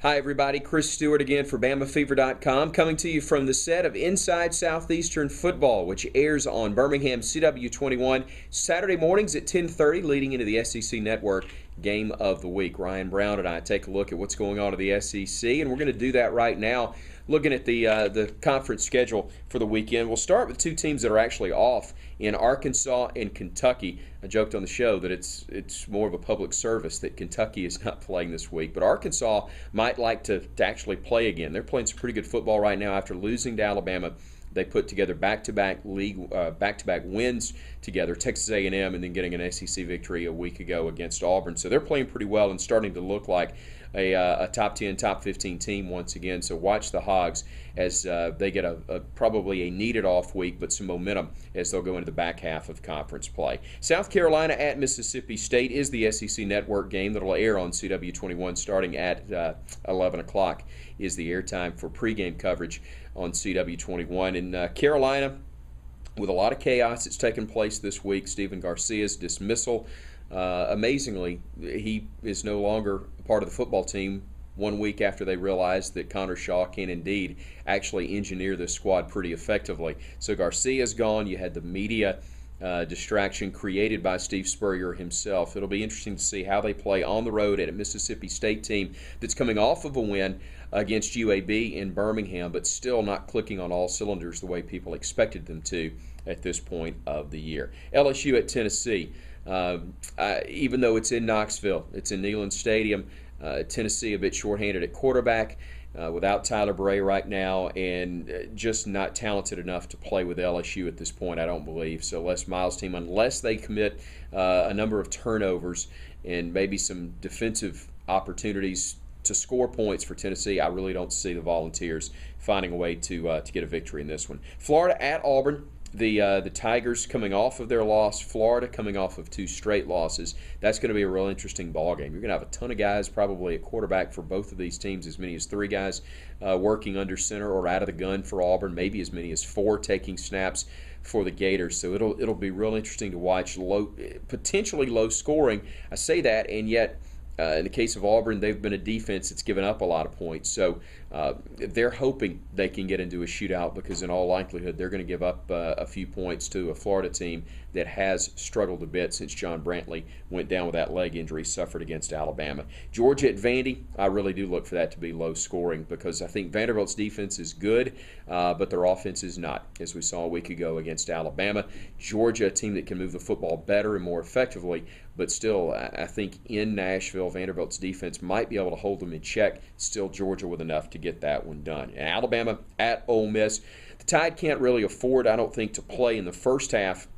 Hi, everybody. Chris Stewart again for Bama-Fever.com, coming to you from the set of Inside Southeastern Football, which airs on Birmingham CW21 Saturday mornings at 10:30, leading into the SEC Network Game of the Week. Ryan Brown and I take a look at what's going on in the SEC, and we're going to do that right now, looking at the conference schedule for the weekend. We'll start with two teams that are actually off in Arkansas and Kentucky. I joked on the show that it's more of a public service that Kentucky is not playing this week, but Arkansas might like to actually play again. They're playing some pretty good football right now after losing to Alabama. They put together back-to-back wins together, Texas A&M, and then getting an SEC victory a week ago against Auburn. So they're playing pretty well and starting to look like a top 10, top 15 team once again. So watch the Hogs as they get probably a needed off week, but some momentum as they'll go into the back half of conference play. South Carolina at Mississippi State is the SEC Network game that will air on CW21 starting at 11 o'clock is the airtime for pregame coverage on CW21. In Carolina, with a lot of chaos that's taken place this week, Stephen Garcia's dismissal. Amazingly, he is no longer a part of the football team 1 week after they realized that Connor Shaw can indeed actually engineer this squad pretty effectively. So Garcia's gone. You had the media distraction created by Steve Spurrier himself. It'll be interesting to see how they play on the road at a Mississippi State team that's coming off of a win against UAB in Birmingham, but still not clicking on all cylinders the way people expected them to at this point of the year. LSU at Tennessee. Even though it's in Knoxville, it's in Neyland Stadium. Tennessee a bit shorthanded at quarterback without Tyler Bray right now, and just not talented enough to play with LSU at this point, I don't believe. So Les Miles' team, unless they commit a number of turnovers and maybe some defensive opportunities to score points for Tennessee, I really don't see the Volunteers finding a way to get a victory in this one. Florida at Auburn. The Tigers coming off of their loss, Florida coming off of 2 straight losses. That's going to be a real interesting ball game. You're going to have a ton of guys probably at quarterback for both of these teams, as many as 3 guys working under center or out of the gun for Auburn, maybe as many as 4 taking snaps for the Gators. So it'll be real interesting to watch. Potentially low scoring. I say that, and yet in the case of Auburn, they've been a defense that's given up a lot of points. So they're hoping they can get into a shootout because in all likelihood they're going to give up a few points to a Florida team that has struggled a bit since John Brantley went down with that leg injury suffered against Alabama. Georgia at Vandy, I really do look for that to be low scoring because I think Vanderbilt's defense is good, but their offense is not, as we saw a week ago against Alabama. Georgia, a team that can move the football better and more effectively, but still, I think in Nashville, Vanderbilt's defense might be able to hold them in check. Still, Georgia with enough to get that one done. And Alabama at Ole Miss. The Tide can't really afford, I don't think, to play in the first half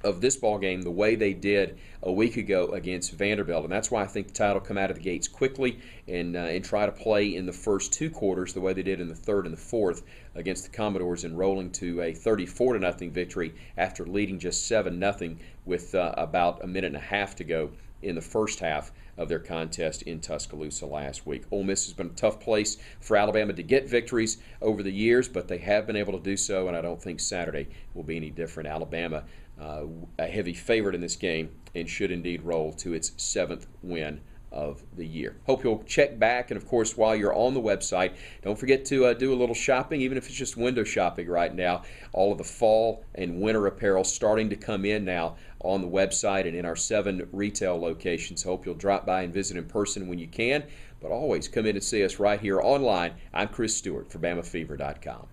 of this ball game the way they did a week ago against Vanderbilt, and that's why I think the Tide will come out of the gates quickly and try to play in the first 2 quarters the way they did in the third and the fourth against the Commodores and rolling to a 34-0 victory after leading just 7-0 with about a minute and a half to go in the first half of their contest in Tuscaloosa last week. Ole Miss has been a tough place for Alabama to get victories over the years, but they have been able to do so, and I don't think Saturday will be any different. Alabama, a heavy favorite in this game, and should indeed roll to its 7th win of the year. Hope you'll check back, and of course, while you're on the website, don't forget to do a little shopping, even if it's just window shopping right now. All of the fall and winter apparel starting to come in now on the website and in our 7 retail locations. Hope you'll drop by and visit in person when you can, but always come in and see us right here online. I'm Chris Stewart for Bama-Fever.com.